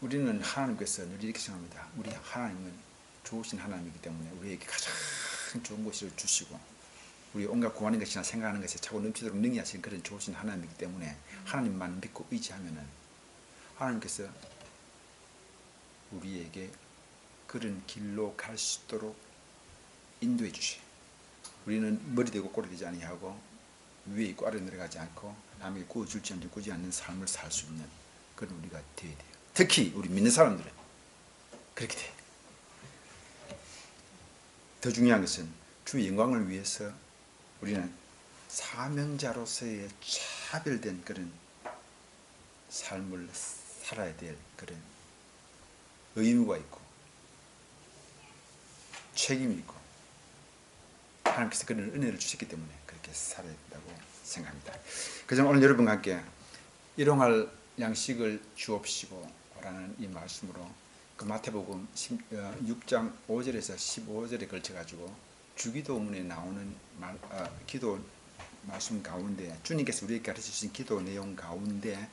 우리는 하나님께서 늘 이렇게 생각합니다. 우리 하나님은 좋으신 하나님이기 때문에 우리에게 가장 좋은 것을 주시고 우리 온갖 구하는 것이나 생각하는 것에 차고 넘치도록 능히하신 그런 좋으신 하나님이기 때문에 하나님만 믿고 의지하면은 하나님께서 우리에게 그런 길로 갈 수 있도록 인도해 주시. 우리는 머리 대고 꼬리 대지 아니하고 위에 있고 아래 내려가지 않고 남에게 구워줄지 않지 꾸지 않는 삶을 살 수 있는 그런 우리가 되어야 돼요. 특히 우리 믿는 사람들은 그렇게 돼요. 더 중요한 것은 주의 영광을 위해서 우리는 사명자로서의 차별된 그런 삶을 살아야 될 그런 의무가 있고 책임이 있고 하나님께서 그런 은혜를 주셨기 때문에 그렇게 살아야 된다고 생각합니다. 그래서 오늘 여러분과 함께 일용할 양식을 주옵시고 라는 이 말씀으로 그 마태복음 6장 5절에서 15절에 걸쳐가지고 주기도문에 나오는 기도 말씀 가운데 주님께서 우리에게 가르쳐 주신 기도 내용 가운데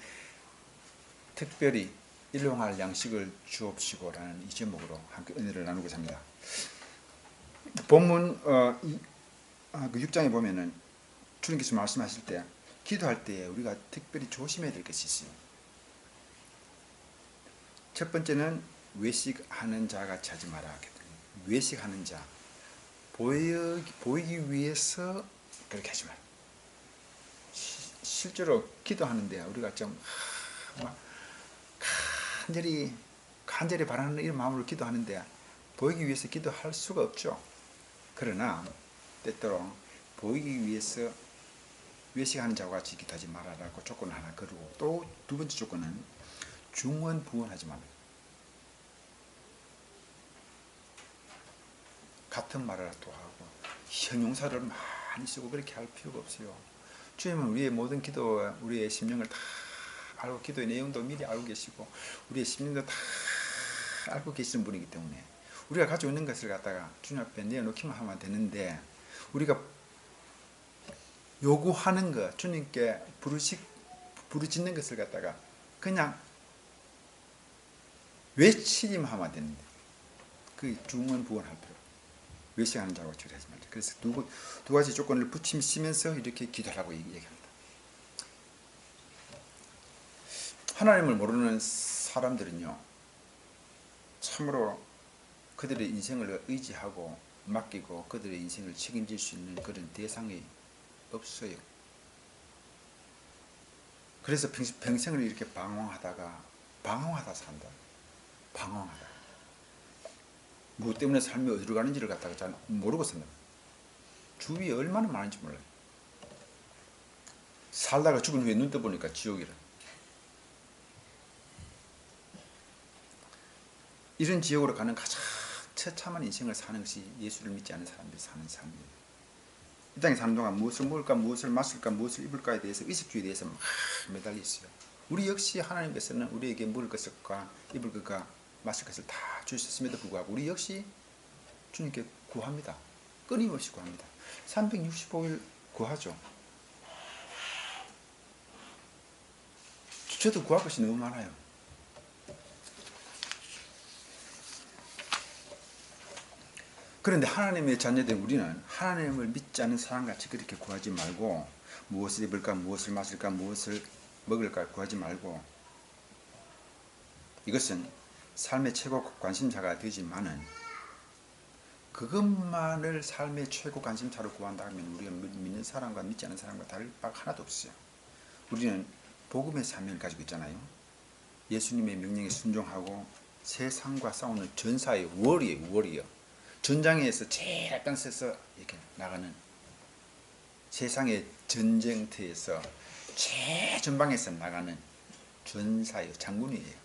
특별히 일용할 양식을 주옵시고 라는 이 제목으로 함께 은혜를 나누고자 합니다. 본문 그 6장에 보면은 주님께서 말씀하실 때 기도할 때 우리가 특별히 조심해야 될 것이 있어요. 첫 번째는 외식하는 자 같이 하지 마라. 외식하는 자 보이기 위해서 그렇게 하지 마라. 실제로 기도하는데 우리가 좀 간절히 바라는 이런 마음으로 기도하는데 보이기 위해서 기도할 수가 없죠. 그러나 때때로 보이기 위해서 외식하는 자와 같이 기도하지 말아라고 조건을 하나 거르고 또 두 번째 조건은 중언부언하지 말아요. 같은 말을 또 하고 형용사를 많이 쓰고 그렇게 할 필요가 없어요. 주님은 우리의 모든 기도, 우리의 심령을 다 알고 기도의 내용도 미리 알고 계시고 우리의 심령도 다 알고 계시는 분이기 때문에 우리가 가지고 있는 것을 갖다가 주님 앞에 내어놓기만 하면 되는데 우리가 요구하는 것, 주님께 부르짖는 것을 갖다가 그냥 외치기만 하면 되는데 그 중언부언할 필요. 외식하는 자와 주의하지 말자. 그래서 두 가지 조건을 붙이면서 이렇게 기도하라고 얘기합니다. 하나님을 모르는 사람들은요, 참으로 그들의 인생을 의지하고 맡기고 그들의 인생을 책임질 수 있는 그런 대상이 없어요. 그래서 평생을 이렇게 방황하다 산다. 방황하다. 무엇 때문에 삶이 어디로 가는지를 갖다가 잘 모르고 산다. 주위에 얼마나 많은지 몰라요. 살다가 죽은 후에 눈 떠보니까 지옥이라. 이런 지옥으로 가는 가장 처참한 인생을 사는 것이 예수를 믿지 않는 사람들이 사는 삶이에요. 이 땅에 사는 동안 무엇을 먹을까, 무엇을 마실까, 무엇을 입을까에 대해서 의식주의에 대해서 막 매달려 있어요. 우리 역시 하나님께서는 우리에게 먹을 것과 입을 것과 마실 것을 다 주셨음에도 불구하고 우리 역시 주님께 구합니다. 끊임없이 구합니다. 365일 구하죠. 저도 구할 것이 너무 많아요. 그런데 하나님의 자녀된 우리는 하나님을 믿지 않는 사람같이 그렇게 구하지 말고 무엇을 입을까, 무엇을 마실까, 무엇을 먹을까 구하지 말고 이것은 삶의 최고 관심사가 되지만은 그것만을 삶의 최고 관심사로 구한다 하면 우리가 믿는 사람과 믿지 않는 사람과 다를 바가 하나도 없어요. 우리는 복음의 사명을 가지고 있잖아요. 예수님의 명령에 순종하고 세상과 싸우는 전사의 워리어. 전장에서 제일 앞장서서 이렇게 나가는 세상의 전쟁터에서 최전방에서 나가는 전사예요. 장군이에요.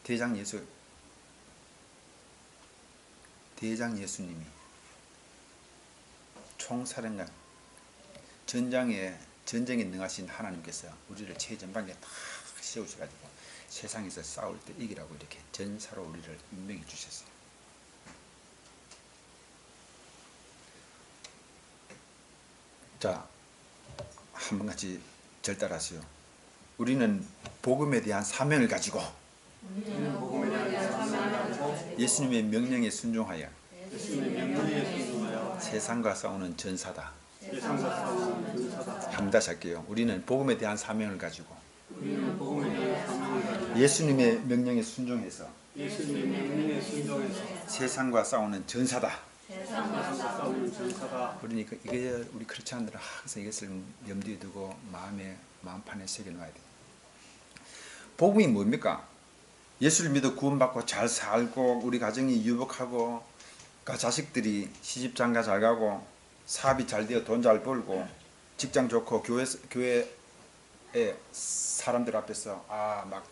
대장 예수님이 총사령관 전쟁에 능하신 하나님께서 우리를 최전방에 딱 세우셔가지고 세상에서 싸울 때 이기라고 이렇게 전사로 우리를 임명해 주셨어요. 자, 한번 같이 절 따라하세요. 우리는 복음에 대한 사명을 가지고 예수님의 명령에 순종하여 세상과 싸우는 전사다. 한 번 다시 할게요. 우리는 복음에 대한 사명을 가지고 예수님의 명령에 순종해서 세상과 싸우는 전사다. 그러니까 이게 우리 크리스찬들은 항상 이것을 염두에 두고 마음판에 새겨놔야 돼요. 복음이 뭡니까? 예수를 믿어 구원받고 잘 살고 우리 가정이 유복하고 자식들이 시집장가 잘 가고 사업이 잘 되어 돈 잘 벌고 직장 좋고 교회에 사람들 앞에서 막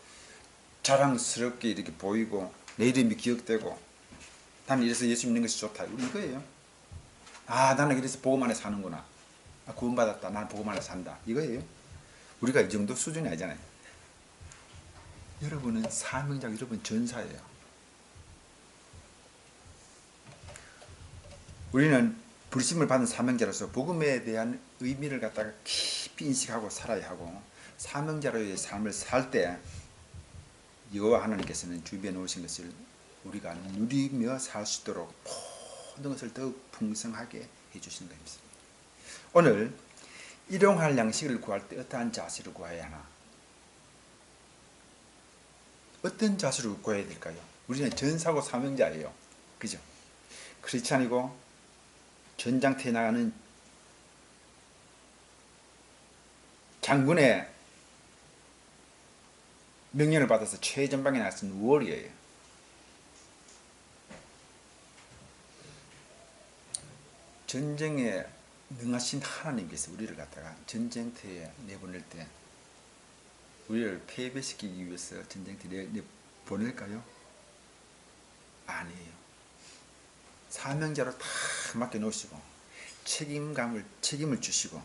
자랑스럽게 이렇게 보이고 내 이름이 기억되고 나는 이래서 예수 믿는 것이 좋다. 이거예요. 나는 이래서 복음 안에 사는구나. 구원받았다. 나는 복음 안에 산다. 이거예요. 우리가 이 정도 수준이 아니잖아요. 여러분은 사명자, 여러분 전사예요. 우리는 부르심을 받은 사명자로서 복음에 대한 의미를 갖다가 깊이 인식하고 살아야 하고 사명자로의 삶을 살 때 여호와 하나님께서는 준비해 놓으신 것을 우리가 누리며 살 수 있도록 모든 것을 더욱 풍성하게 해주시는 것입니다. 오늘 일용할 양식을 구할 때 어떠한 자세를 구해야 하나? 어떤 자세로 구해야 될까요? 우리는 전사고 사명자예요. 그죠? 크리스찬이고 전장터에 나가는 장군의 명령을 받아서 최전방에 나선 워리어예요. 전쟁에 능하신 하나님께서 우리를 갖다가 전쟁터에 내보낼 때 우리를 패배시키기 위해서 전쟁터에 내보낼까요? 아니에요. 사명자로 다 맡겨놓으시고 책임을 주시고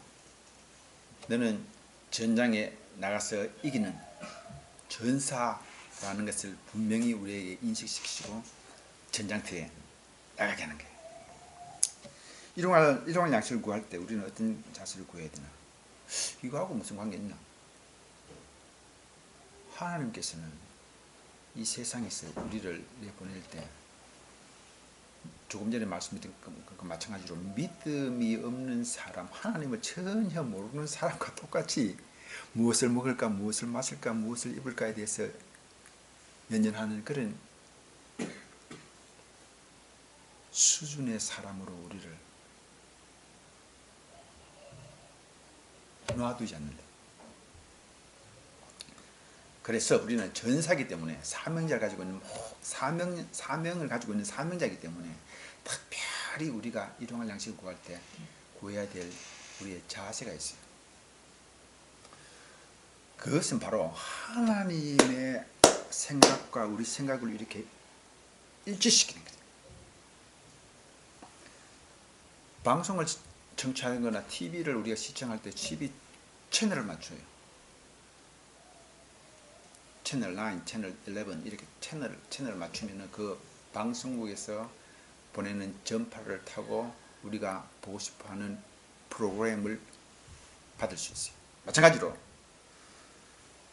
너는 전장에 나가서 이기는 전사라는 것을 분명히 우리에게 인식시키시고 전장터에 나가게 하는 거예요. 일용할 양식을 구할 때 우리는 어떤 자세를 구해야 되나? 이거하고 무슨 관계 있나? 하나님께서는 이 세상에서 우리를 내보낼 때 조금 전에 말씀드린 것과 마찬가지로 믿음이 없는 사람, 하나님을 전혀 모르는 사람과 똑같이 무엇을 먹을까, 무엇을 마실까, 무엇을 입을까에 대해서 연연하는 그런 수준의 사람으로 우리를 놔두지 않는다. 그래서 우리는 전사이기 때문에 사명을 가지고 있는 사명자이기 때문에 특별히 우리가 일용할 양식을 구할 때 구해야 될 우리의 자세가 있어요. 그것은 바로 하나님의 생각과 우리 생각을 이렇게 일치시키는 거예요. 방송을 청취하는 거나 TV를 우리가 시청할 때 TV 채널을 맞춰요. 채널 9, 채널 11 이렇게 채널을 맞추면 그 방송국에서 보내는 전파를 타고 우리가 보고 싶어하는 프로그램을 받을 수 있어요. 마찬가지로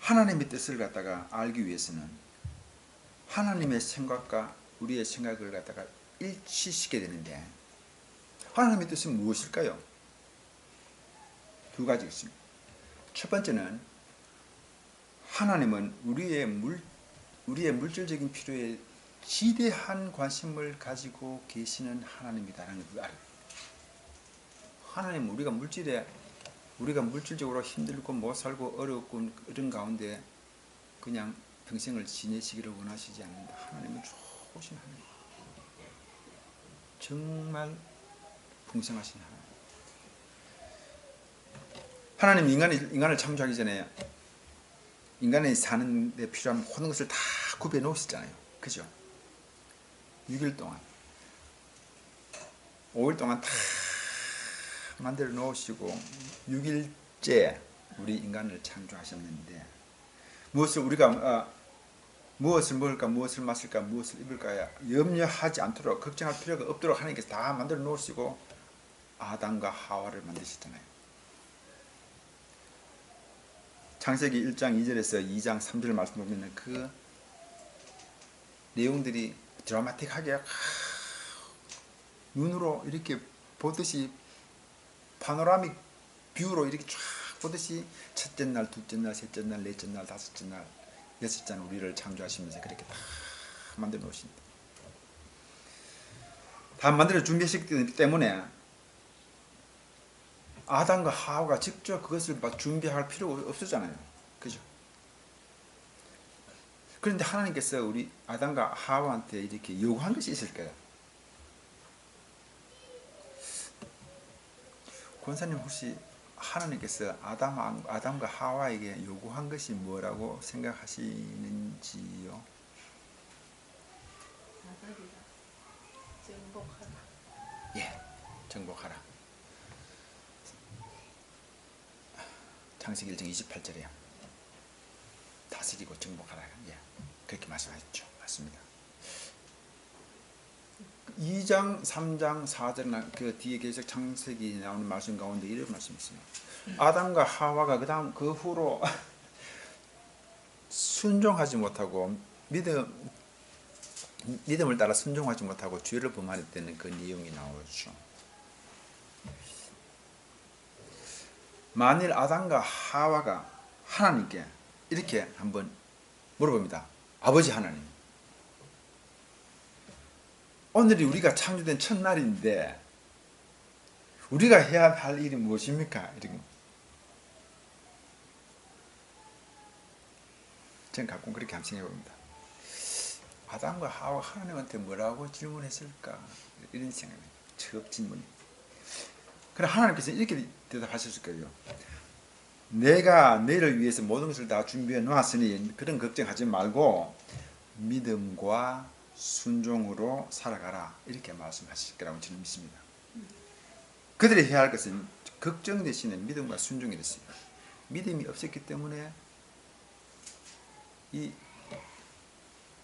하나님의 뜻을 갖다가 알기 위해서는 하나님의 생각과 우리의 생각을 갖다가 일치시키게 되는데 하나님의 뜻은 무엇일까요? 두 가지 있습니다. 첫 번째는 하나님은 우리의 물질적인 필요에 지대한 관심을 가지고 계시는 하나님이다라는 걸 알아요. 하나님은 우리가 물질적으로 힘들고 못 살고 어렵고 이런 가운데 그냥 평생을 지내시기를 원하시지 않는다. 하나님은 좋으신 하나님, 정말 풍성하신 하나님. 인간을 창조하기 전에 인간이 사는 데 필요한 모든 것을 다 구비해 놓으셨잖아요. 그죠? 6일 동안 5일 동안 다 만들어 놓으시고 6일째 우리 인간을 창조하셨는데 무엇을 먹을까, 무엇을 마실까, 무엇을 입을까 염려하지 않도록, 걱정할 필요가 없도록 하나님께서 다 만들어 놓으시고 아담과 하와를 만드셨잖아요. 창세기 1장 2절에서 2장 3절 말씀 보면 그 내용들이 드라마틱하게 눈으로 이렇게 보듯이 파노라믹 뷰로 이렇게 쫙 보듯이 첫째 날, 둘째 날, 셋째 날, 넷째 날, 다섯째 날, 여섯째 날 우리를 창조하시면서 그렇게 다 만들어 놓으신다. 다 만들어 준비하셨기 때문에 아담과 하와가 직접 그것을 준비할 필요가 없었잖아요. 그죠? 그런데 하나님께서 우리 아담과 하와한테 이렇게 요구한 것이 있을까요? 권사님 혹시 하나님께서 아담과 하와에게 요구한 것이 뭐라고 생각하시는지요? 정복하라. 예, 정복하라. 창세기 1장 28절에요. 다스리고 정복하라. 예, 그렇게 말씀하셨죠. 맞습니다. 2장, 3장, 4절 그 뒤에 계속 창세기 나오는 말씀 가운데 이런 말씀이 있어요. 아담과 하와가 그 후로 순종하지 못하고 믿음을 따라 순종하지 못하고 죄를 범하였다는 그 내용이 나오죠. 만일 아담과 하와가 하나님께 이렇게 한번 물어봅니다. 아버지 하나님, 오늘이 우리가 창조된 첫날인데 우리가 해야 할 일이 무엇입니까? 이런. 저는 가끔 그렇게 함성해 봅니다. 아담과 하와 하나님한테 뭐라고 질문했을까? 이런 생각이 첫 질문이. 그럼 하나님께서 이렇게 대답하셨을 거예요. 내가 너를 위해서 모든 것을 다 준비해 놓았으니 그런 걱정하지 말고 믿음과 순종으로 살아가라. 이렇게 말씀하실 거라고 저는 믿습니다. 그들이 해야 할 것은 걱정 대신에 믿음과 순종이 됐습니다. 믿음이 없었기 때문에 이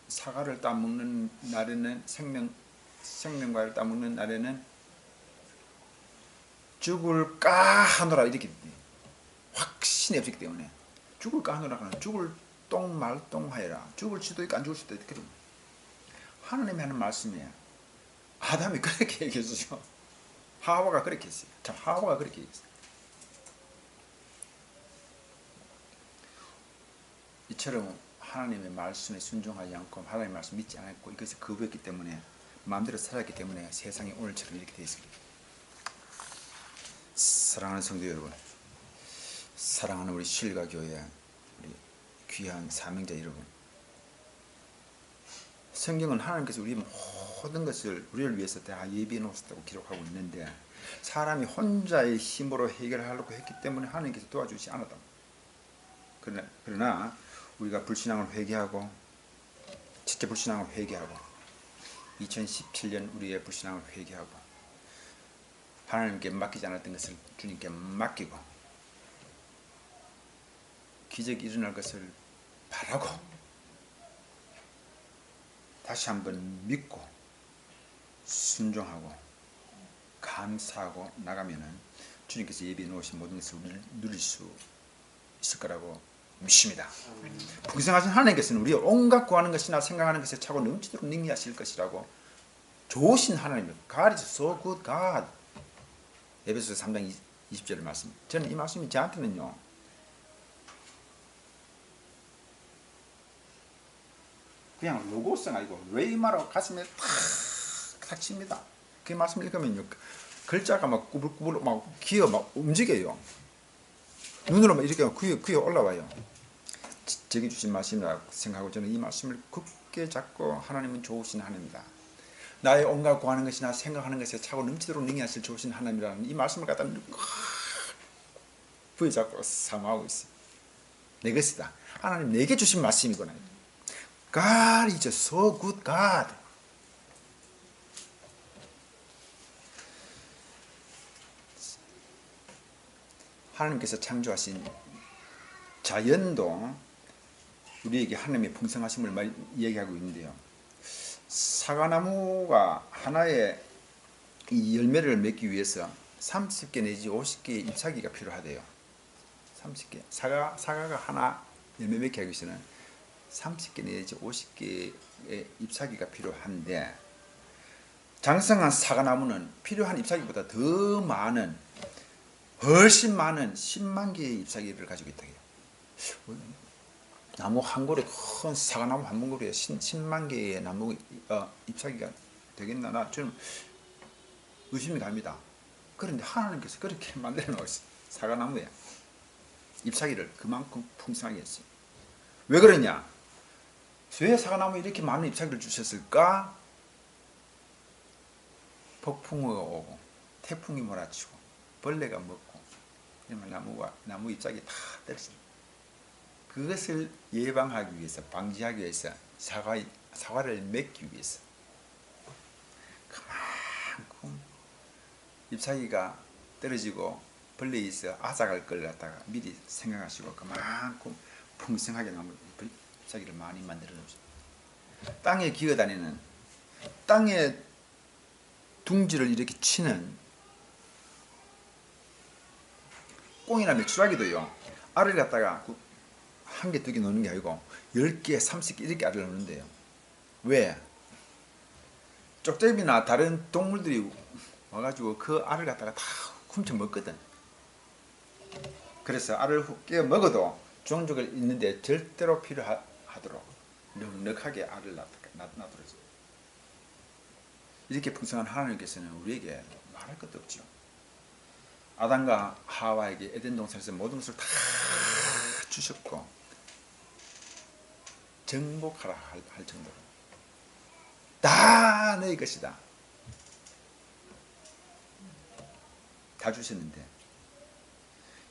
사과를 따먹는 날에는 생명과를 따먹는 날에는 죽을까 하노라 이렇게 확신이 없었기 때문에 죽을까 하노라 하는 죽을 똥말똥하여라. 죽을 수도 있고 안 죽을 수도 있고. 하나님이 하는 말씀이에요. 아담이 그렇게 얘기했어요. 하와가 그렇게 했어요. 참 하와가 그렇게 얘기했어요. 이처럼 하나님의 말씀에 순종하지 않고 하나님의 말씀 믿지 않았고 이것을 거부했기 때문에 마음대로 살았기 때문에 세상이 오늘처럼 이렇게 되어 있습니다. 사랑하는 성도 여러분, 사랑하는 우리 신일가 교회 우리 귀한 사명자 여러분, 성경은 하나님께서 우리 모든 것을 우리를 위해서 다 예비해 놓으셨다고 기록하고 있는데 사람이 혼자의 힘으로 해결하려고 했기 때문에 하나님께서 도와주지 않았다. 그러나 우리가 불신앙을 회개하고 첫째 불신앙을 회개하고 2017년 우리의 불신앙을 회개하고 하나님께 맡기지 않았던 것을 주님께 맡기고 기적이 일어날 것을 바라고 다시 한번 믿고 순종하고 감사하고 나가면은 주님께서 예비해 놓으신 모든 것을 누릴 수 있을 거라고 믿습니다. 풍성하신 하나님께서는 우리가 온갖 구하는 것이나 생각하는 것에 차고 넘치도록 능히하실 것이라고 좋으신 하나님입니다. God is so good God. 에베소서 3장 20절 말씀. 저는 이 말씀이 저한테는요. 그냥 로고스가 아니고 레이마로 가슴에 탁 칩니다. 그 말씀을 읽으면요. 글자가 막 꾸불꾸불 막 기어 막 움직여요. 눈으로 막 이렇게 귀에 올라와요. 저기 주신 말씀이라고 생각하고 저는 이 말씀을 굳게 잡고 하나님은 좋으신 하나님이다. 나의 온갖 구하는 것이나 생각하는 것에 차고 넘치도록 능히하실 좋으신 하나님이라는 이 말씀을 갖다 부여잡고 사모하고 있어요. 내 것이다. 하나님 내게 주신 말씀이구나. God is so good God. 하나님께서 창조하신 자연도 우리에게 하나님의 풍성하심을 얘기하고 있는데요. 사과나무가 하나의 이 열매를 맺기 위해서 30개 내지 50개의 잎사귀가 필요하대요. 30개. 사과가 하나 열매 맺게 하기 위해서는 30개 내지 50개의 잎사귀가 필요한데, 장성한 사과나무는 필요한 잎사귀보다 더 많은, 훨씬 많은 10만 개의 잎사귀를 가지고 있다 해요. 나무 한 그루에, 큰 사과나무 한 그루에 10만 개의 나무 잎사귀가 되겠나? 나 좀 의심이 갑니다. 그런데 하나님께서 그렇게 만들어 놓으셨어요. 사과나무에 잎사귀를 그만큼 풍성하게 했어요. 왜 그러냐? 왜 사과나무에 이렇게 많은 잎사귀를 주셨을까? 폭풍우가 오고 태풍이 몰아치고 벌레가 먹고 이러면 나무 잎사귀 다 떨어집니다. 그것을 예방하기 위해서, 방지하기 위해서, 사과를 맺기 위해서 그만큼 잎사귀가 떨어지고 벌레에 있어 앗아갈 걸 갖다가 미리 생각하시고 그만큼 풍성하게 나무 잎사귀를 많이 만들어 놓으십니다. 땅에 기어다니는, 땅에 둥지를 이렇게 치는 꽁이나 메추라기도요, 알을 갖다가 한 개, 두 개 넣는 게 아니고 10개, 30개 이렇게 알을 넣는데요. 왜? 쪽제비나 다른 동물들이 와가지고 그 알을 갖다가 다 훔쳐 먹거든. 그래서 알을 깨어 먹어도 종족을 있는데 절대로 필요하도록 넉넉하게 알을 놔두어줘. 이렇게 풍성한 하나님께서는 우리에게 말할 것도 없죠. 아담과 하와에게 에덴 동산에서 모든 것을 다 주셨고 정복하라 할 정도로 다 너희 것이다 다 주셨는데,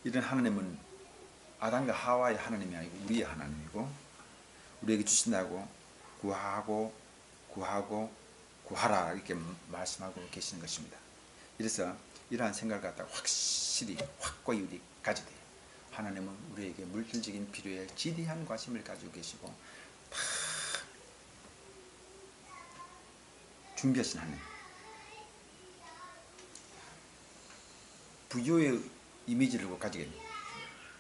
이런 하나님은 아담과 하와의 하나님이 아니고 우리의 하나님이고, 우리에게 주신다고 구하라 이렇게 말씀하고 계시는 것입니다. 그래서 이러한 생각을 갖다가 확실히 확고히 우리 가져야 돼요. 하나님은 우리에게 물질적인 필요에 지대한 관심을 가지고 계시고 다 준비하신 하나님. 부유의 이미지를 가지게 됩니다.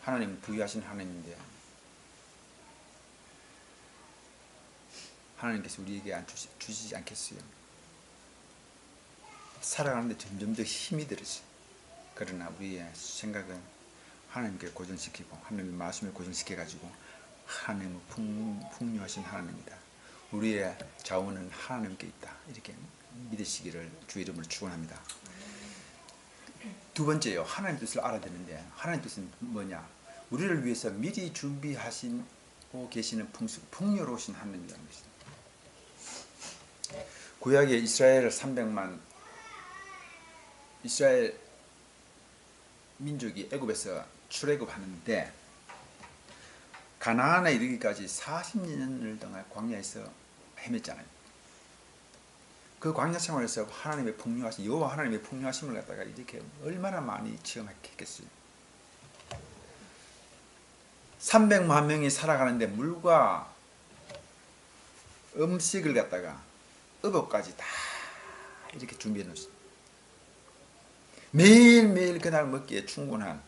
하나님은 부유하신 하나님인데, 하나님께서 우리에게 주시지 않겠어요? 살아가는데 점점 더 힘이 들었어요. 그러나 우리의 생각은 하나님께 고정시키고 하나님의 말씀을 고정시켜가지고 하나님은 풍요하신 하나님이다, 우리의 자원은 하나님께 있다, 이렇게 믿으시기를 주의 이름으로 축원합니다. 두 번째요, 하나님 뜻을 알아야 되는데, 하나님 뜻은 뭐냐? 우리를 위해서 미리 준비하시고 계시는 풍요로우신 하나님이라는 것입니다. 구약에 이스라엘 300만 이스라엘 민족이 애굽에서 출애굽하는데, 가나안에 이르기까지 40년을 동안 광야에서 헤맸잖아요. 그 광야 생활에서 하나님의 풍요하신, 여호와 하나님의 풍요하심을 갖다가 이렇게 얼마나 많이 체험했겠어요. 300만 명이 살아가는데 물과 음식을 갖다가 의복까지 다 이렇게 준비해 놓습니다. 매일매일 그날 먹기에 충분한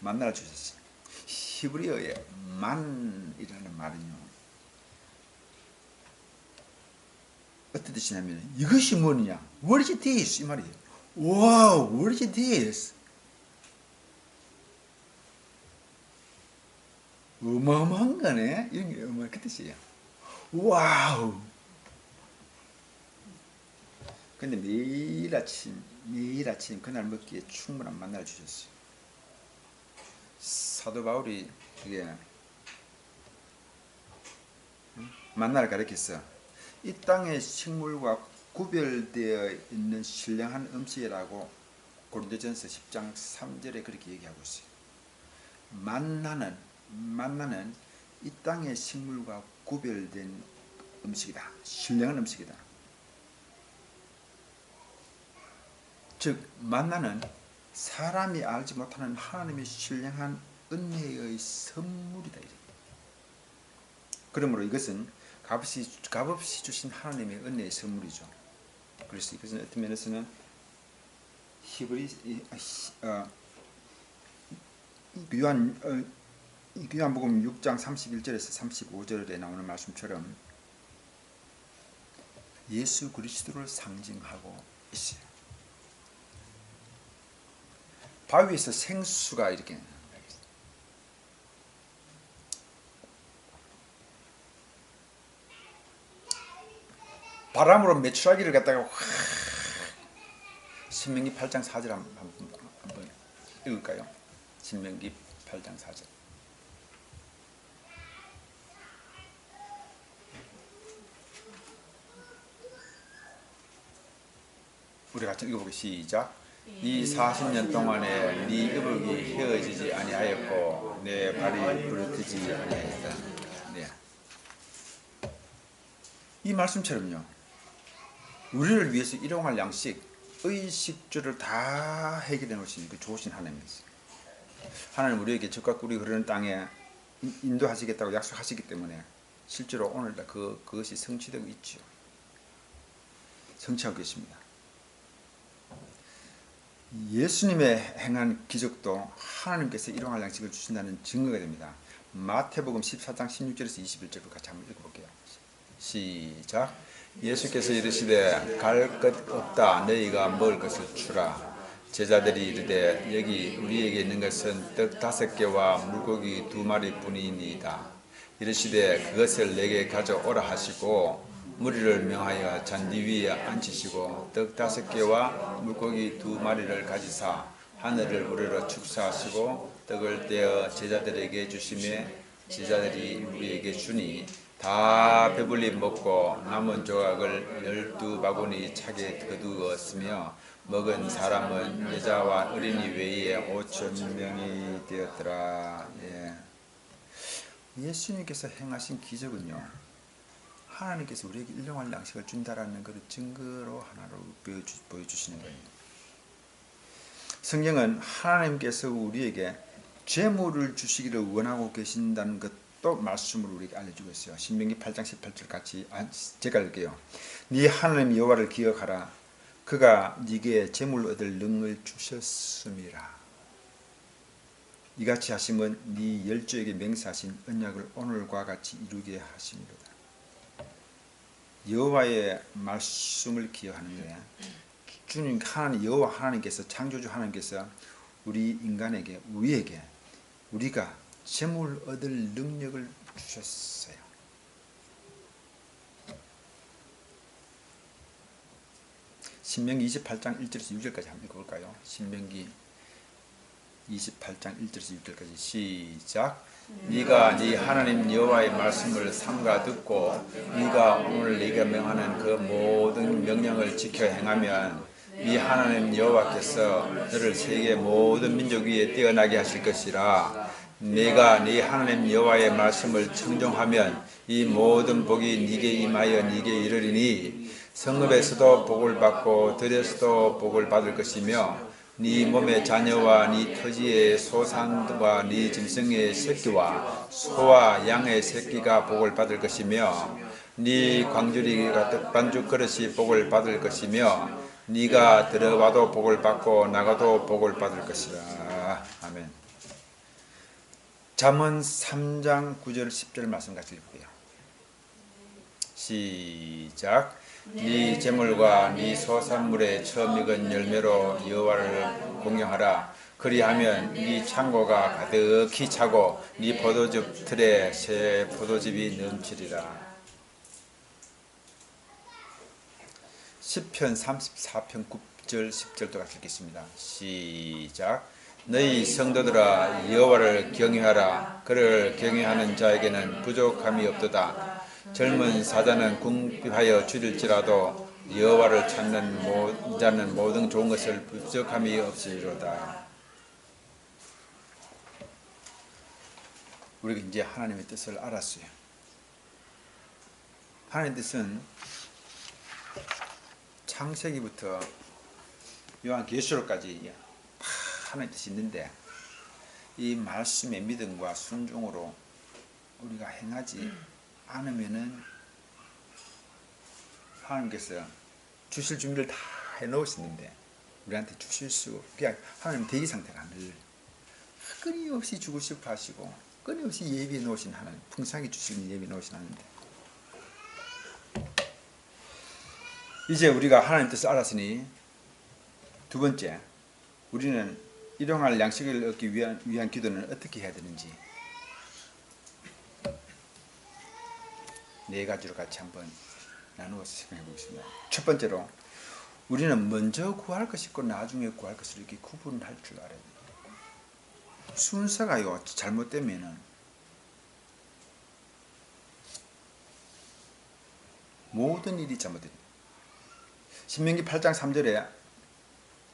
만나를 주셨어요. 히브리어의 만이라는 말은요, 어떤 뜻이냐면 이것이 뭐냐, what is this 이 말이에요. wow, what is this, 어마어마한 거네, 이런 게 어마어마한 그 뜻이에요. 와우. 근데 매일 아침 그날 먹기에 충분한 만나를 주셨어요. 사도 바울이 이게 만나를 가리켜서 이 땅의 식물과 구별되어 있는 신령한 음식이라고 고린도전서 10장 3절에 그렇게 얘기하고 있어요. 만나는 이 땅의 식물과 구별된 음식이다, 신령한 음식이다. 즉 만나는 사람이 알지 못하는 하나님의 신령한 은혜의 선물이다. 그러므로 이것은 값없이 주신 하나님의 은혜의 선물이죠. 그래서 이것은 어떤 면에서는 요한복음 6장 31절에서 35절에 나오는 말씀처럼 예수 그리스도를 상징하고 있어요. 바위에서 생수가 이렇게 바람으로 메추라기를 갖다가 확 신명기 8장 4절 한번 읽을까요? 신명기 8장 4절. 우리 같이 읽어보기 시작. 이 40년 동안에 네 이북이 헤어지지 아니하였고 내 발이 부르트지 아니하였다. 네. 이 말씀처럼요, 우리를 위해서 일용할 양식, 의식주를 다 해결해 놓으신 그 좋으신 하나님이세요. 하나님 우리에게 적과 꿀이 흐르는 땅에 인도하시겠다고 약속하시기 때문에 실제로 오늘날 그것이 성취되고 있죠. 성취하고 계십니다. 예수님의 행한 기적도 하나님께서 일용할 양식을 주신다는 증거가 됩니다. 마태복음 14장 16절에서 21절을 같이 한번 읽어볼게요. 시작. 예수께서 이르시되 갈 것 없다 너희가 먹을 것을 주라. 제자들이 이르되 여기 우리에게 있는 것은 떡 5개와 물고기 2마리뿐이니이다. 이르시되 그것을 내게 가져오라 하시고 무리를 명하여 잔디 위에 앉히시고 떡 5개와 물고기 2마리를 가지사 하늘을 우러러 축사하시고 떡을 떼어 제자들에게 주시매 제자들이 우리에게 주니 다 배불리 먹고 남은 조각을 12바구니 차게 거두었으며 먹은 사람은 여자와 어린이 외에 5,000명이 되었더라. 예. 예수님께서 행하신 기적은요, 하나님께서 우리에게 일용할 양식을 준다라는 것을 증거로 하나로 보여주시는 거예요. 성경은 하나님께서 우리에게 재물을 주시기를 원하고 계신다는 것도 말씀으로 우리에게 알려주고 있어요. 신명기 8장 18절 같이 제가 읽게요. 네 하나님 여호와를 기억하라. 그가 네게 재물 얻을 능을 주셨음이라. 이같이 하심은 네 열조에게 맹세하신 언약을 오늘과 같이 이루게 하심이로다. 여호와의 말씀을 기억하는 거예요. 주님 하나님 여호와 하나님께서 창조주 하나님께서 우리 인간에게 우리에게 우리가 재물 얻을 능력을 주셨어요. 신명기 28장 1절에서 6절까지 한번 읽어볼까요? 신명기 28장 1절에서 6절까지 시작. 네가 네 하나님 여호와의 말씀을 삼가 듣고 네가 오늘 네가 명하는 그 모든 명령을 지켜 행하면 네 하나님 여호와께서 너를 세계 모든 민족 위에 뛰어나게 하실 것이라. 네가 네 하나님 여호와의 말씀을 청종하면 이 모든 복이 네게 임하여 네게 이르리니 성읍에서도 복을 받고 들에서도 복을 받을 것이며 네 몸의 자녀와 네 토지의 소산과 네 짐승의 새끼와 소와 양의 새끼가 복을 받을 것이며 네 광주리가 떡반죽 그릇이 복을 받을 것이며 네가 들어와도 복을 받고 나가도 복을 받을 것이라. 아멘. 잠언 3장 9절 10절 말씀 같이 읽을게요. 시작. 네 재물과 네 소산물의 처음 익은 열매로 여호와를 공경하라. 그리하면 네 창고가 가득히 차고 네 포도즙 틀에 새 포도즙이 넘치리라. 시편 34편 9절 10절도 같이 읽겠습니다. 시작. 너희 성도들아 여호와를 경외하라. 그를 경외하는 자에게는 부족함이 없도다. 젊은 사자는 궁핍하여 줄일지라도 여호와를 찾는 자는 모든 좋은 것을 부족함이 없으리로다. 우리가 이제 하나님의 뜻을 알았어요. 하나님의 뜻은 창세기부터 요한계시록까지 하나님의 뜻이 있는데 이 말씀의 믿음과 순종으로 우리가 행하지 않으면은 하나님께서 주실 준비를 다 해놓으시는데 우리한테 주실 수, 그냥 하나님 대기 상태가 늘 끊임없이 주고 싶어 하시고 끊임없이 예비해 놓으신 하나님, 풍성하게 주시는 예비해 놓으신 하나님인데, 이제 우리가 하나님 뜻을 알았으니 두 번째, 우리는 일용할 양식을 얻기 위한 기도는 어떻게 해야 되는지 네 가지로 같이 한번 나누어서 생각해 보겠습니다. 첫 번째로, 우리는 먼저 구할 것이 있고 나중에 구할 것을 이렇게 구분할 줄 알아야 돼요. 순서가요 잘못되면은 모든 일이 잘못됩니다. 신명기 8장 3절에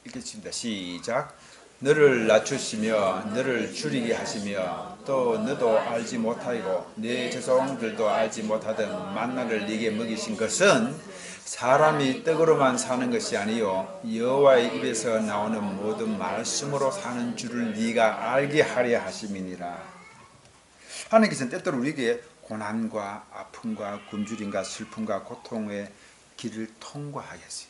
읽겠습니다. 시작. 너를 낮추시며 너를 줄이게 하시며 또 너도 알지 못하고 네 조상들도 알지 못하던 만나를 네게 먹이신 것은 사람이 떡으로만 사는 것이 아니요 여호와의 입에서 나오는 모든 말씀으로 사는 줄을 네가 알게 하려 하심이니라. 하나님께서는 때때로 우리에게 고난과 아픔과 굶주림과 슬픔과 고통의 길을 통과하게 하세요.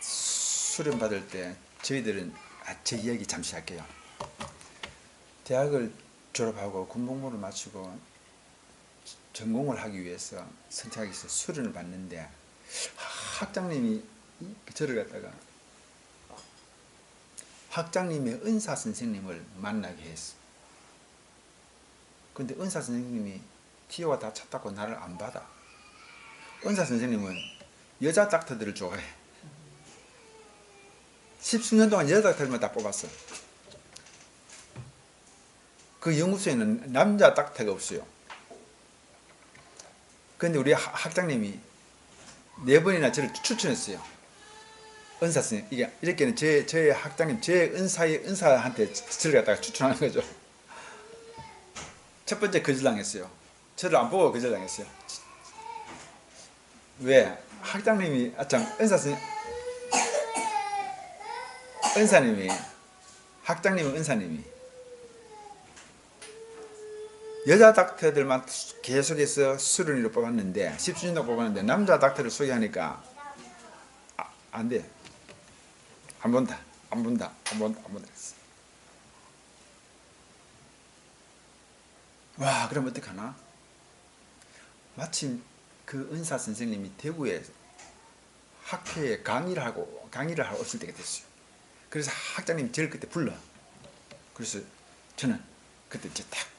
수련 받을 때 저희들은 제 이야기 잠시 할게요. 대학을 졸업하고 군복무를 마치고 전공을 하기 위해서 선택하기 위해서 수련을 받는데 학장님이 저를 갖다가 학장님의 은사 선생님을 만나게 했어. 근데 은사 선생님이 티오가 다 찼다고 나를 안 받아. 은사 선생님은 여자 닥터들을 좋아해. 10수년 동안 여자 닥터들만 다 뽑았어. 그 연구소에는 남자 닥터가 없어요. 근데 우리 학장님이 4번이나 저를 추천했어요. 은사 선생님, 이게 이렇게는 저의 학장님, 제 은사한테 저를 갖다가 추천하는 거죠. 첫 번째 거절당했어요. 저를 안 보고 거절당했어요. 왜? 학장님이 학장님은 은사님이 여자 닥터들만 계속해서 수련으로 뽑았는데 10수년 동안 뽑았는데 남자 닥터를 소개하니까 안 돼. 안 본다. 와, 그럼 어떡하나? 마침 그 은사 선생님이 대구에 학회에 강의를 하고 없을 때가 됐어요. 그래서 학장님이 저를 그때 불러. 그래서 저는 그때 이제 딱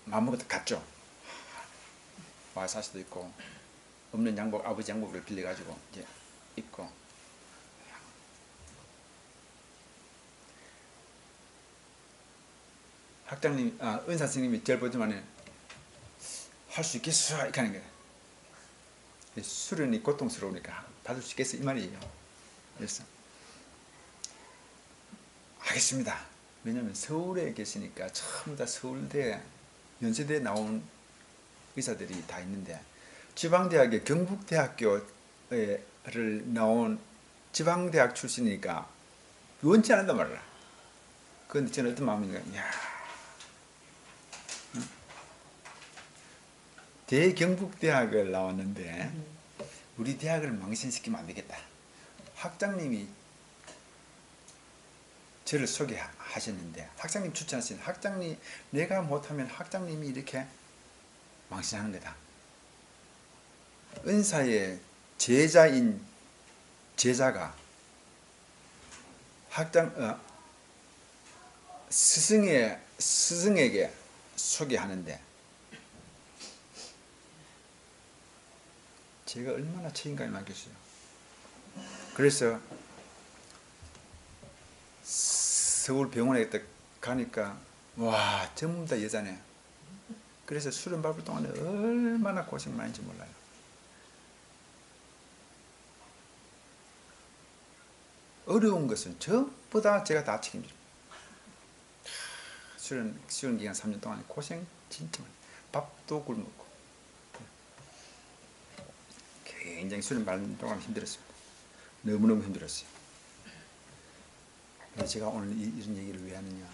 마음먹었다 갔죠. 와사시도 있고 없는 양복, 아버지 양복을 빌려가지고 이제 입고 은사 선생님이 저를 보지만 할 수 있겠어? 이렇게 하는 거예요. 수련이 고통스러우니까 받을 수 있겠어? 이 말이에요. 그래서 하겠습니다. 왜냐하면 서울에 계시니까 전부 다 서울대, 연세대에 나온 의사들이 다 있는데 지방대학의 경북대학교를 나온 지방대학 출신이니까 원치 않는단 말이야. 그런데 저는 어떤 마음인가, 대경북대학을 나왔는데 우리 대학을 망신시키면 안 되겠다. 학장님이 저를 소개하셨는데 학장님 추천하신 학장님, 내가 못하면 학장님이 이렇게 망신하는 거다. 은사의 제자인 제자가 스승에게 소개하는데 제가 얼마나 책임감이 많겠어요. 그래서 서울 병원에 가니까 와, 전부 다 여자네. 그래서 수련 받을 동안에 얼마나 고생 많은지 몰라요. 어려운 것은 전부 다 제가 다 책임져요. 수련 기간 3년 동안 고생 진짜 많아요. 밥도 굶었고 굉장히 수련 받는 동안 힘들었습니다. 너무너무 힘들었어요. 제가 오늘 이런 얘기를 왜 하느냐,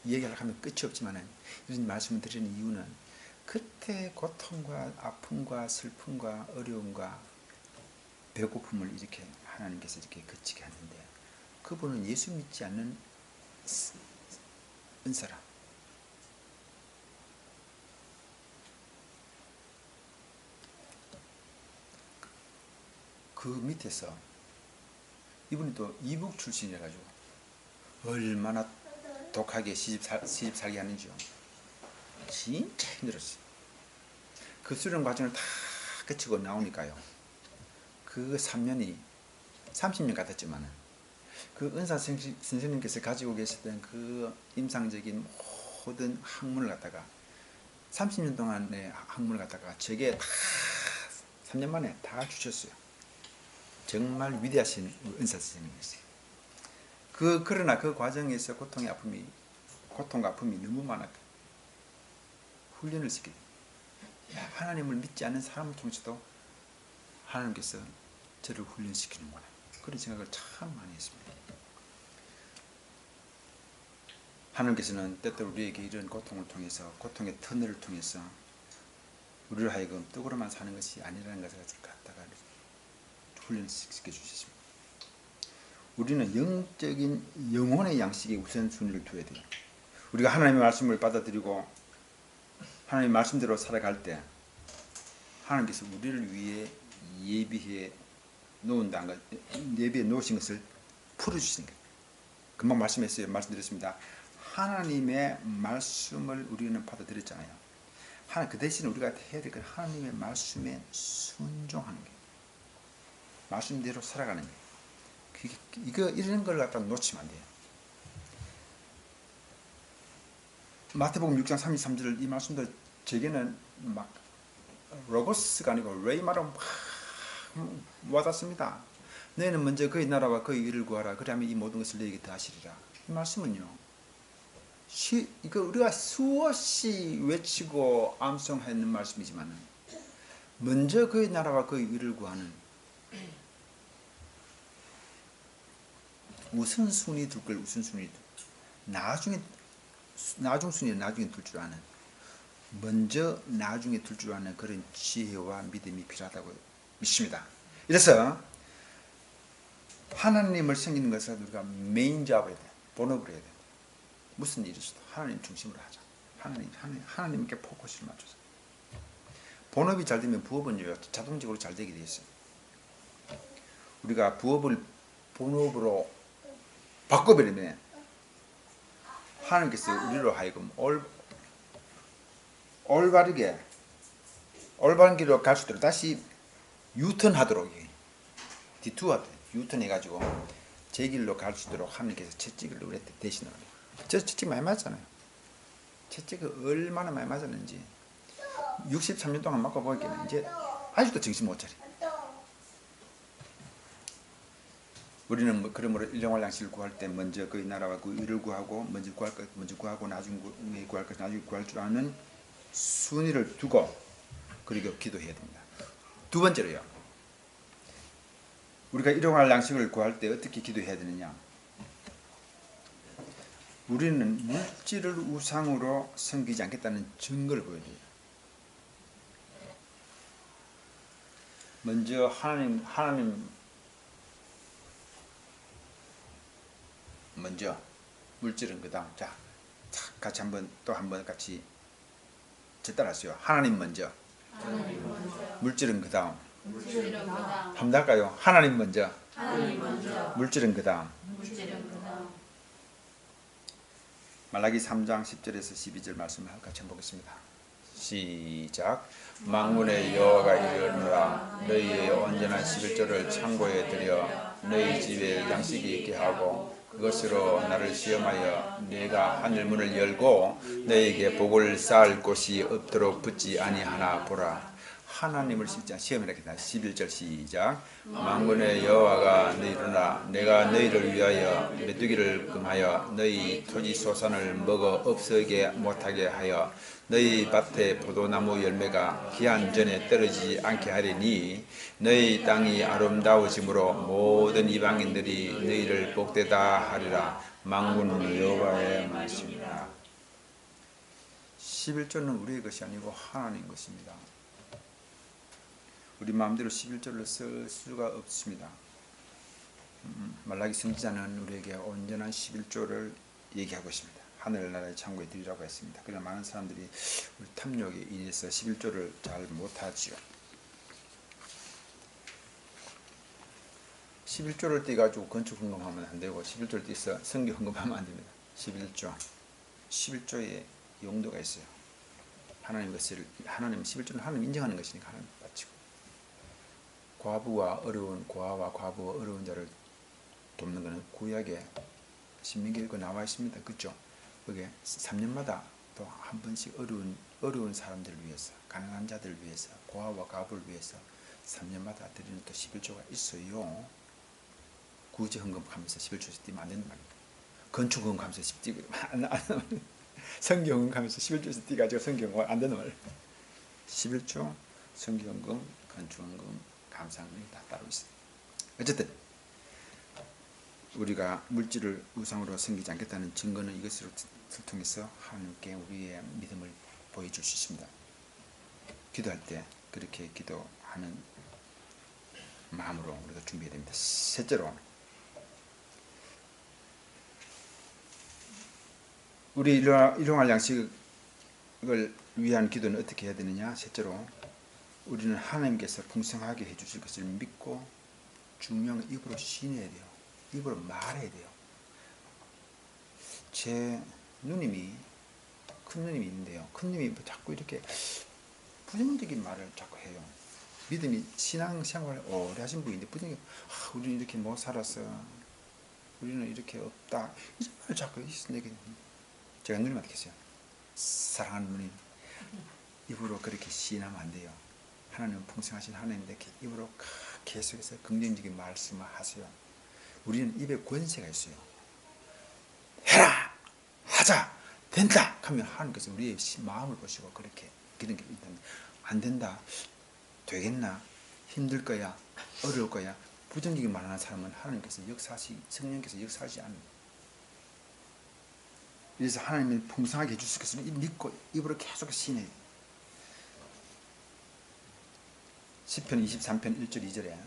얘기를 하면 끝이 없지만 이런 말씀을 드리는 이유는 그때 고통과 아픔과 슬픔과 어려움과 배고픔을 이렇게 하나님께서 이렇게 그치게 하는데, 그분은 예수 믿지 않는 은사람, 그 밑에서 이분이 또 이북 출신이라 가지고 얼마나 독하게 시집 살게 하는지요. 진짜 힘들었어요. 그 수련 과정을 다 거치고 나오니까요, 그 3년이 30년 같았지만 그 은사 선생님께서 가지고 계시던 그 임상적인 모든 학문을 갖다가 30년 동안의 학문을 갖다가 제게 다 3년 만에 다 주셨어요. 정말 위대하신 은사 선생님이었어요. 그러나 그 과정에서 고통과 아픔이 너무 많았고 훈련을 시키고, 하나님을 믿지 않는 사람을 통해서도 하나님께서 저를 훈련시키는구나, 그런 생각을 참 많이 했습니다. 하나님께서는 때때로 우리에게 이런 고통을 통해서, 고통의 터널을 통해서 우리를 하여금 떡으로만 사는 것이 아니라는 것을 갖다가 훈련시켜 주셨습니다. 우리는 영적인 영혼의 양식에 우선순위를 두어야 돼요. 우리가 하나님의 말씀을 받아들이고 하나님의 말씀대로 살아갈 때 하나님께서 우리를 위해 예비해 놓으신 것을 풀어주시는 거예요. 금방 말씀드렸습니다. 하나님의 말씀을 우리는 받아들였잖아요. 그 대신 우리가 해야 될 건 하나님의 말씀에 순종하는 거예요. 말씀대로 살아가는 거예요. 이런 걸 갖다 놓치면 안 돼요. 마태복음 6장 33절을 이 말씀들 제게는 막 로고스가 아니고 레이마로 막 와닿습니다. 너희는 먼저 그의 나라와 그의 의를 구하라. 그리하면 이 모든 것을 너희에게 더하시리라. 이 말씀은요, 이거 우리가 수없이 외치고 암송하는 말씀이지만, 먼저 그의 나라와 그의 의를 구하는 우선순위 둘 걸 우선순위, 나중순위 나중에 둘 줄 아는, 먼저 나중에 둘 줄 아는 그런 지혜와 믿음이 필요하다고 믿습니다. 이래서 하나님을 섬기는 것은 우리가 메인 잡아야 돼. 본업을 해야 돼. 무슨 일이 있어도 하나님 중심으로 하자. 하나님께 포커스를 맞춰서. 본업이 잘 되면 부업은요, 자동적으로 잘 되게 돼 있어요. 우리가 부업을 본업으로 바꿔버리면 하나님께서 우리로 하여금 올바른 길로 갈 수 있도록 다시 유턴하도록, 유턴해가지고 제 길로 갈 수 있도록 하나님께서 채찍을 우리한테 대신하는 거예요. 저 채찍 많이 맞잖아요. 채찍을 얼마나 많이 맞았는지 63년 동안 맞고 보니까 이제 아직도 정신 못 차려. 우리는 그러므로 일용할 양식을 구할 때 먼저 그의 나라와 그 의를 구하고, 먼저 구할 것 먼저 구하고 나중에 구할 것 나중에 구할 줄 아는 순위를 두고, 그리고 기도해야 됩니다. 두 번째로요, 우리가 일용할 양식을 구할 때 어떻게 기도해야 되느냐? 우리는 물질을 우상으로 섬기지 않겠다는 증거를 보여줘요. 먼저 하나님 먼저, 물질은 그 다음. 자, 같이 또 한번 같이 제 따라하세요. 하나님 먼저, 물질은 그 다음. 한번 할까요? 하나님 먼저, 물질은 그 다음. 말라기 3장 10절에서 12절 말씀을 같이 보겠습니다. 시작. 만군의 여호와가 이르노라. 너희의 온전한 11조를 창고에 들여 너희 집에 양식이 있게 하고, 그것으로 나를 시험하여 내가 하늘문을 열고 너희에게 복을 쌓을 곳이 없도록 붙지 아니하나 보라. 하나님을 시험이라 했다. 11절 시작. 만군의 여호와가 너희로나 내가 너희를 위하여 메뚜기를 금하여 너희 토지 소산을 먹어 없어게 못하게 하여 너희 밭에 포도나무 열매가 기한 전에 떨어지지 않게 하리니, 너희 땅이 아름다워짐으로 모든 이방인들이 너희를 복되다 하리라. 만군 여호와의 말씀이다. 11조는 우리의 것이 아니고 하나님 것입니다. 우리 마음대로 11조를 쓸 수가 없습니다. 말라기 선지자는 우리에게 온전한 11조를 얘기하고 있습니다. 하늘나라의 창고에 드리라고 했습니다. 그러나 많은 사람들이 우리 탐욕에 인해서 11조를 잘 못하지요. 11조를 떼가지고 건축 헌금하면 안 되고 11조를 떼서 성경 헌금하면 안 됩니다. 11조의 용도가 있어요. 하나님 것을, 하나님 11조는 하나님 인정하는 것이니까 하나님 바치고, 고아와 과부와 어려운 자를 돕는 것은 구약에 신명기에 나와 있습니다. 그렇죠? 그게 3년마다 또 한 번씩 어려운 사람들을 위해서, 가난한 자들을 위해서, 고아와 과부를 위해서 3년마다 드리는 또 11조가 있어요. 구제 헌금하면서 11조씩 뛰면 안 된단 말입니다. 건축 헌금하면서 10 뛰고 성경 헌금하면서 11조씩 뛰가지고 성경 안 된단 말이에요. 11조, 성경 헌금, 건축 헌금, 감사헌금이 다 따로 있어요. 어쨌든 우리가 물질을 우상으로 섬기지 않겠다는 증거는 이것을 통해서 하나님께 우리의 믿음을 보여줄 수 있습니다. 기도할 때 그렇게 기도하는 마음으로 우리가 준비해야 됩니다. 셋째로, 우리 일용할 양식을 위한 기도는 어떻게 해야 되느냐? 셋째로, 우리는 하나님께서 풍성하게 해주실 것을 믿고 중요한 입으로 시인해야 돼요. 입으로 말해야 돼요. 제 누님이, 큰 누님이 있는데요. 큰 누님이 자꾸 이렇게 부정적인 말을 자꾸 해요. 믿음이 신앙생활을 오래 하신 분인데 부정적인, 우리는 이렇게 못 살았어, 우리는 이렇게 없다, 이런 말을 자꾸 내게. 제가 누님한테 했어요. 사랑하는 누님, 입으로 그렇게 시인하면 안 돼요. 하나님은 풍성하신 하나님인데 입으로 계속해서 긍정적인 말씀을 하세요. 우리는 입에 권세가 있어요. 해라! 하자! 된다! 하면 하나님께서 우리의 마음을 보시고 그렇게 그런 게 있다면, 안 된다, 되겠나, 힘들 거야, 어려울 거야, 부정적인 말하는 사람은 하나님께서 성령께서 역사하지 않는. 그래서 하나님이 풍성하게 해주실 것을 믿고 입으로 계속 시인해요. 시편 23편 1절 2절에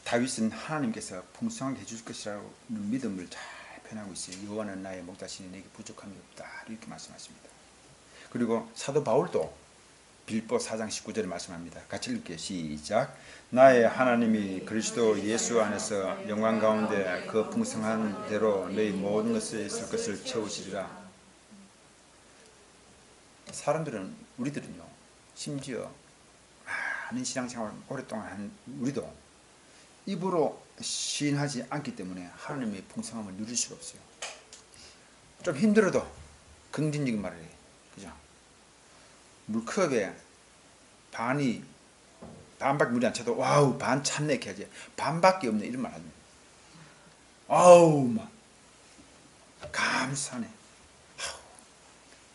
다윗은 하나님께서 풍성하게 해줄 것이라는 믿음을 잘 표현하고 있어요. 여호와는 나의 목자시니 내게 부족함이 없다, 이렇게 말씀하십니다. 그리고 사도 바울도 빌보 4장 19절에 말씀합니다. 같이 읽게요. 시작. 나의 하나님이 그리스도 예수 안에서 영광 가운데 그 풍성한 대로 너희 모든 것에 있을 것을 채우시리라. 사람들은, 우리들은요, 심지어 많은 신앙생활을 오랫동안 한 우리도 입으로 시인하지 않기 때문에 하나님의 풍성함을 누릴 수가 없어요. 좀 힘들어도 긍정적인 말을 해요. 그죠? 물컵에 반밖에 물이 안 차도 와우, 반 찼네 이렇게 하지, 반밖에 없네 이런 말 하죠. 아우, 막 감사하네.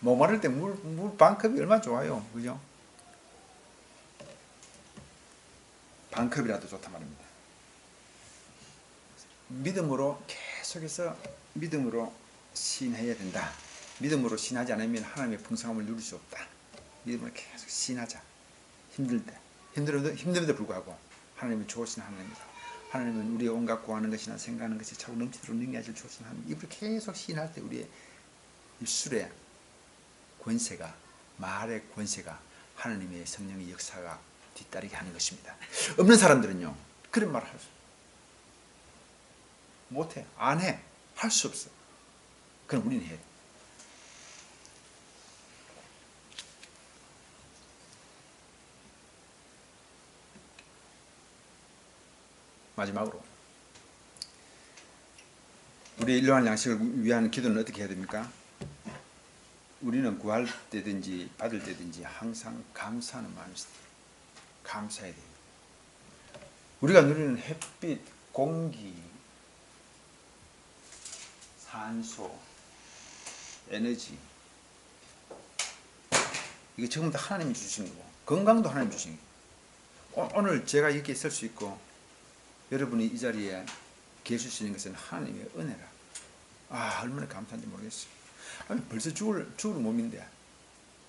목마를 때 물 반컵이 얼마나 좋아요. 그죠? 반컵이라도 좋단 말입니다. 믿음으로 계속해서 믿음으로 시인해야 된다. 믿음으로 시인하지 않으면 하나님의 풍성함을 누릴 수 없다. 믿음으로 계속 시인하자. 힘듦에도 불구하고 하나님은 좋으신 하나님입니다. 하나님은 우리의 온갖 구하는 것이나 생각하는 것이 차고 넘치도록 능력하실 좋으신 하나님. 입으로 계속 시인할 때 우리의 입술의 권세가, 말의 권세가 하나님의 성령의 역사가 뒤따르게 하는 것입니다. 없는 사람들은요, 그런 말을 할 수 못해, 안 해, 할 수 없어. 그럼 우리는 해야 돼. 마지막으로, 우리 일용할 양식을 위한 기도는 어떻게 해야 됩니까? 우리는 구할 때든지 받을 때든지 항상 감사하는 마음이 있어요. 감사해야 돼요. 우리가 누리는 햇빛, 공기, 산소, 에너지, 이게 전부 다 하나님이 주시는 거고, 건강도 하나님이 주시는 거고, 오늘 제가 이렇게 있을 수 있고 여러분이 이 자리에 계실 수 있는 것은 하나님의 은혜라. 얼마나 감사한지 모르겠어요. 벌써 죽을 몸인데,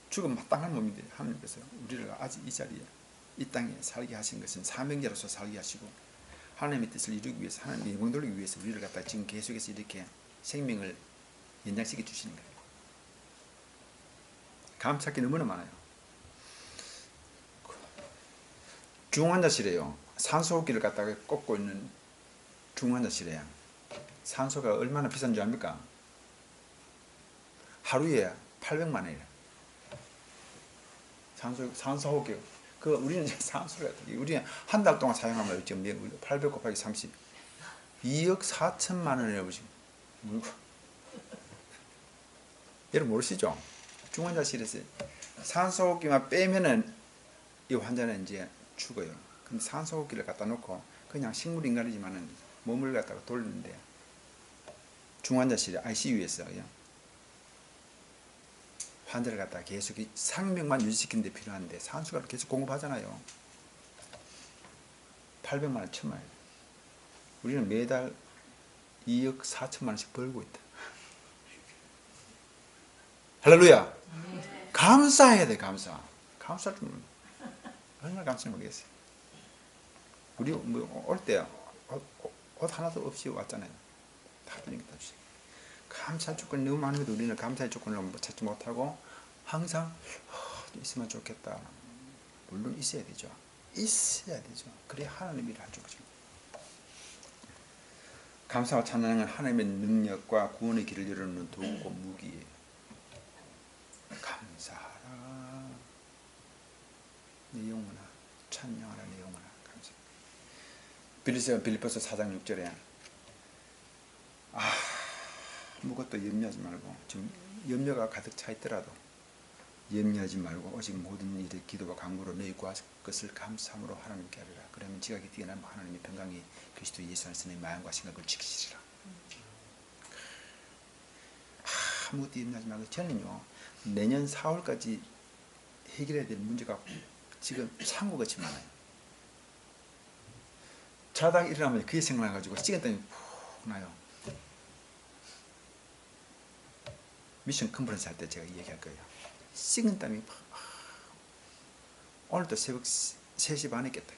죽음 마땅한 몸인데 하나님께서 우리를 아직 이 자리에, 이 땅에 살게 하신 것은 사명자로서 살게 하시고 하나님의 뜻을 이루기 위해서, 하나님의 영광 돌리기 위해서 우리를 갖다 지금 계속해서 이렇게 생명을 연장시켜 주시는 거예요. 감사할 게 너무나 많아요. 중환자실에요, 산소호흡기를 갖다가 꽂고 있는 중환자실에요, 산소가 얼마나 비싼 줄 압니까? 하루에 800만 원이에요. 산소호흡기. 우리는 산소를 우리는 한 달 동안 사용하면 지금 800 곱하기 30, 2억 4천만 원을 해보시고. 여러분 모르시죠? 중환자실에서 산소호흡기만 빼면은 이 환자는 이제 죽어요. 근데 산소호흡기를 갖다 놓고 그냥 식물 인간이지만은 몸을 갖다가 돌리는데, 중환자실 ICU에서 환자를 갖다가 계속 생명만 유지시키는 데 필요한데 산소가 계속 공급하잖아요. 800만 원, 1000만 원. 우리는 매달 2억 4천만 원씩 벌고 있다. 할렐루야. 감사해야 돼. 감사 좀 얼마나 감사한지 모르겠어요. 우리 올 때 옷 하나도 없이 왔잖아요. 다 주님께 주시고. 감사 조건이 너무 많은데도 우리는 감사의 조건을 찾지 못하고 항상 있으면 좋겠다. 물론 있어야 되죠. 그래야 하나님이 일을 하죠. 감사와 찬양은 하나님의 능력과 구원의 길을 열어놓는 도구고 무기예요. 감사하라 내 영혼아, 찬양하라 내 영혼아. 감사. 빌립보서 4장 6절에 아무것도 염려하지 말고, 지금 염려가 가득 차 있더라도 염려하지 말고 오직 모든 일에 기도와 간구로 너희 구할 것을 감사함으로 하나님께 하리라. 그러면 지각이 뛰어나면 하나님의 평강이 그리스도 예수 안에서 내 마음과 생각을 지키시리라. 아무것도 염려하지 말고. 저는요, 내년 4월까지 해결해야 될 문제가 지금 창고같이 많아요. 자다가 일어나면 그게 생각나가지고 식은땀이 푹 나요. 미션 컨퍼런스 할 때 제가 얘기할 거예요. 식은땀이 오늘도 새벽 3시 반에 깼다.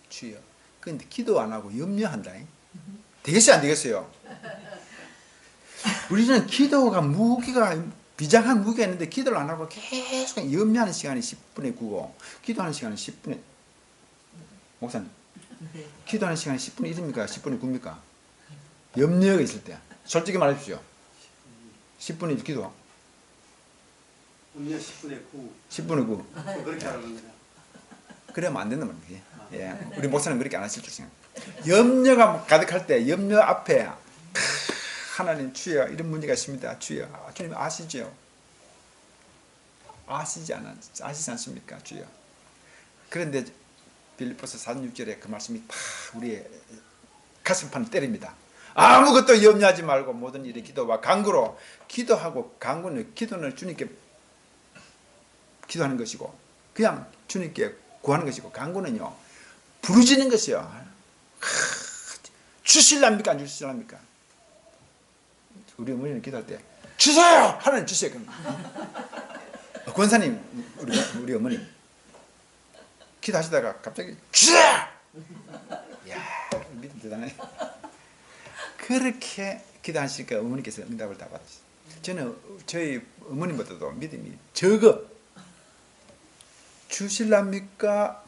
주여. 그런데 기도 안 하고 염려한다. 되겠어요, 안 되겠어요? 우리는 기도가 비장한 무기가 있는데 기도를 안 하고 계속 염려하는 시간이 10분의 9고 기도하는 시간은 10분의, 목사님, 기도하는 시간이 10분의 1입니까? 10분의 9입니까? 염려가 있을 때 솔직히 말해주십시오. 10분의 1 기도. 염려 10분의 9. 10분의 9. 그렇게 하는 거야. 그러면 안 된단 말이에요. 예. 우리 목사님 그렇게 안 하실 줄 생각. 염려가 가득할 때 염려 앞에 하나님 주여 이런 문제가 있습니다. 주여. 주님 아시죠? 아시지 않습니까? 주여. 그런데 빌립보서 4장 6절에 그 말씀이 팍 우리의 가슴판을 때립니다. 아무것도 염려하지 말고 모든 일에 기도와 간구로. 기도하고 간구는, 기도는 주님께 기도하는 것이고 그냥 주님께 구하는 것이고, 간구는요 부르짖는 것이요. 주실랍니까 안 주실랍니까? 우리 어머니는 기도할 때 주세요! 하나님 주세요. 권사님, 우리 어머니 기도하시다가 갑자기 주세요! 이야, 믿음 대단해. 그렇게 기도하시니까 어머니께서 응답을 다 받으셨어요. 저는 저희 어머님보다도 믿음이 적어. 주실랍니까?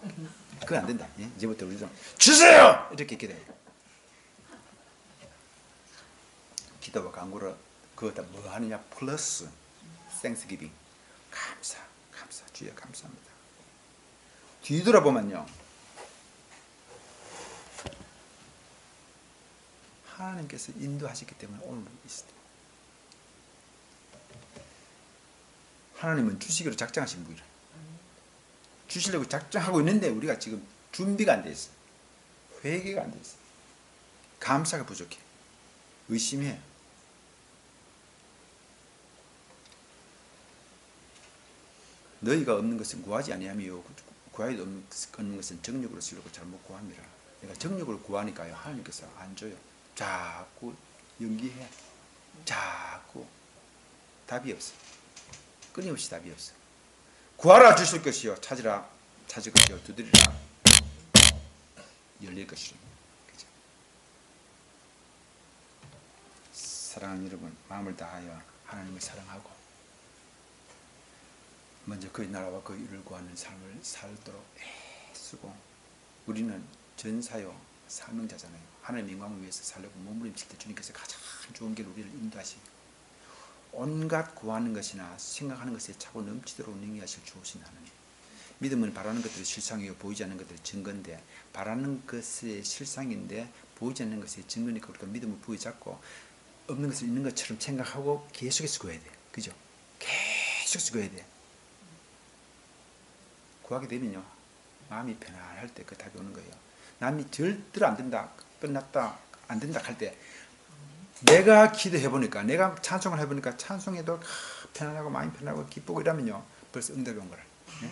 그건 안 된다. 예? 이제부터 우리 좀 주세요! 이렇게 기도해요. 기도와 간구를 그거다 뭐 하느냐 플러스 땡스기빙. 감사 주여 감사합니다. 뒤돌아보면요 하나님께서 인도하셨기 때문에 오늘 있습니다. 하나님은 주시기로 작정하신 분이라. 주시려고 작정하고 있는데 우리가 지금 준비가 안 돼 있어. 회개가 안 돼 있어. 감사가 부족해. 의심해. 너희가 없는 것은 구하지 아니하며 구하여도 없는 것은 정욕으로 쓰려고 잘못 구합니다. 내가 정욕을 구하니까요 하나님께서 안 줘요. 자꾸 연기해. 자꾸 답이 없어. 끊임없이 답이 없어. 구하라 주실 것이요 찾으라 찾을 것이요 두드리라 열릴 것이요. 그죠? 사랑하는 여러분, 마음을 다하여 하나님을 사랑하고 먼저 그의 나라와 그의 일을 구하는 삶을 살도록 애쓰고, 우리는 전사요 사명자잖아요. 하나님의 영광을 위해서 살려고 몸부림칠 때 주님께서 가장 좋은 길로 우리를 인도하시고, 온갖 구하는 것이나 생각하는 것에 차고 넘치도록 능히하실 주오신 하나님. 믿음은 바라는 것들이 실상이요 보이지 않는 것들이 증거인데, 바라는 것의 실상인데 보이지 않는 것의 증거니까 우리가 믿음을 부여잡고 없는 것을 있는 것처럼 생각하고 계속해서 구해야 돼. 그죠? 계속해서 구해야 돼. 구하게 되면요 마음이 편안할 때 그 답이 오는 거예요. 남이 절대로 안 된다, 끝났다, 안 된다 할 때 내가 기도해 보니까, 내가 찬송을 해보니까 찬송해도 편안하고 마음이 편하고 기쁘고 이러면요 벌써 응답이 온 거라. 네?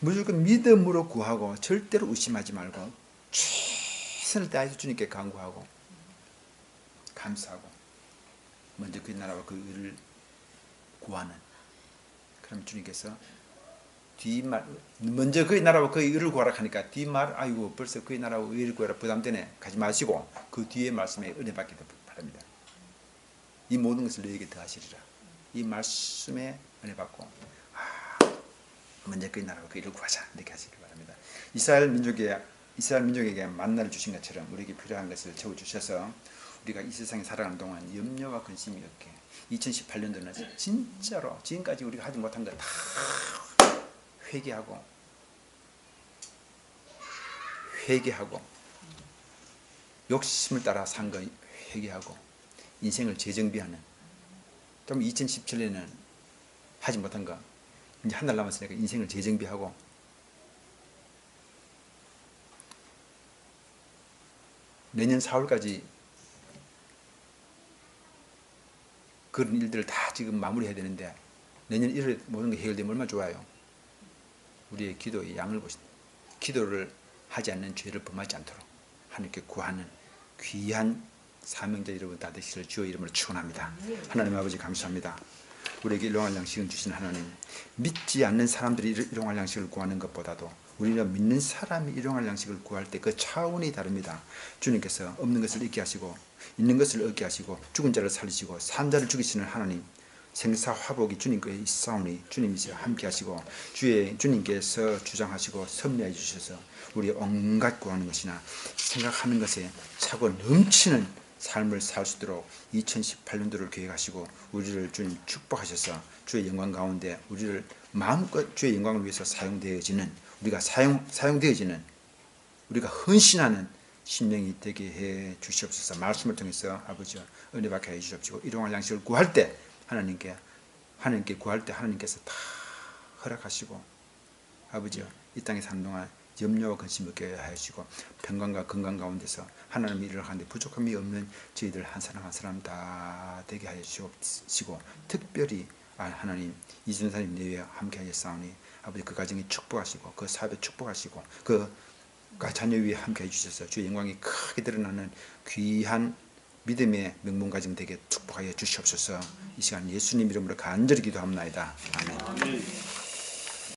무조건 믿음으로 구하고 절대로 의심하지 말고 최선을 다해서 주님께 간구하고 감사하고 먼저 그 나라와 그 의를 구하는, 그럼 주님께서 뒷말, 먼저 그의 나라와 그의 의를 구하라 하니까 뒷말, 아이고 벌써 그의 나라와 의를 구하라 부담되네 가지 마시고 그 뒤에 말씀에 은혜 받기 바랍니다. 이 모든 것을 너에게 더하시리라. 이 말씀에 은혜 받고 먼저 그의 나라와 그의 의를 구하자 이렇게 하시기 바랍니다. 이스라엘 민족에게 만나를 주신 것처럼 우리에게 필요한 것을 채워주셔서 우리가 이 세상에 살아가는 동안 염려와 근심이 없게 2018년도는 진짜로 지금까지 우리가 하지 못한 것 다 회개하고 욕심을 따라 산 거 회개하고 인생을 재정비하는, 좀 2017년에는 하지 못한 거 이제 한 달 남았으니까 인생을 재정비하고 내년 4월까지 그런 일들을 다 지금 마무리해야 되는데 내년 1월에 모든 게 해결되면 얼마나 좋아요. 우리의 기도의 양을 보신다. 기도를 하지 않는 죄를 범하지 않도록 하나님께 구하는 귀한 사명자 여러분 다 되시기를 주의 이름으로 축원합니다. 하나님 아버지 감사합니다. 우리에게 일용할 양식을 주신 하나님, 믿지 않는 사람들이 일용할 양식을 구하는 것보다도 우리가 믿는 사람이 일용할 양식을 구할 때 그 차원이 다릅니다. 주님께서 없는 것을 있게 하시고 있는 것을 얻게 하시고 죽은 자를 살리시고 산 자를 죽이시는 하나님, 생사화복이 주님께 있사오니 주님이 함께 하시고 주님께서 주장하시고 섭리해 주셔서 우리 온갖 구하는 것이나 생각하는 것에 차고 넘치는 삶을 살 수 있도록 2018년도를 계획하시고 우리를 주님 축복하셔서 주의 영광 가운데 우리를 마음껏 주의 영광을 위해서 사용되어지는, 우리가 사용되어지는, 우리가 헌신하는 심령이 되게 해 주시옵소서. 말씀을 통해서 아버지 은혜 받게 해 주시옵시고 일용할 양식을 구할 때 하나님께 구할 때 하나님께서 다 허락하시고 아버지 이 땅에 사는 동안 염려와 근심 없게 하시고 평강과 건강 가운데서 하나님의 일을 하는데 부족함이 없는 저희들 한 사람 한 사람 다 되게 하여 주시고 특별히 하나님 이준사님 내외 함께 하셨사오니 아버지 그 가정이 축복하시고 그 사업에 축복하시고 그 자녀 위에 함께 해주셔서 주의 영광이 크게 드러나는 귀한 믿음의 명문가정 되게 축복하여 주시옵소서. 이 시간 예수님 이름으로 간절히 기도합니다. 아멘.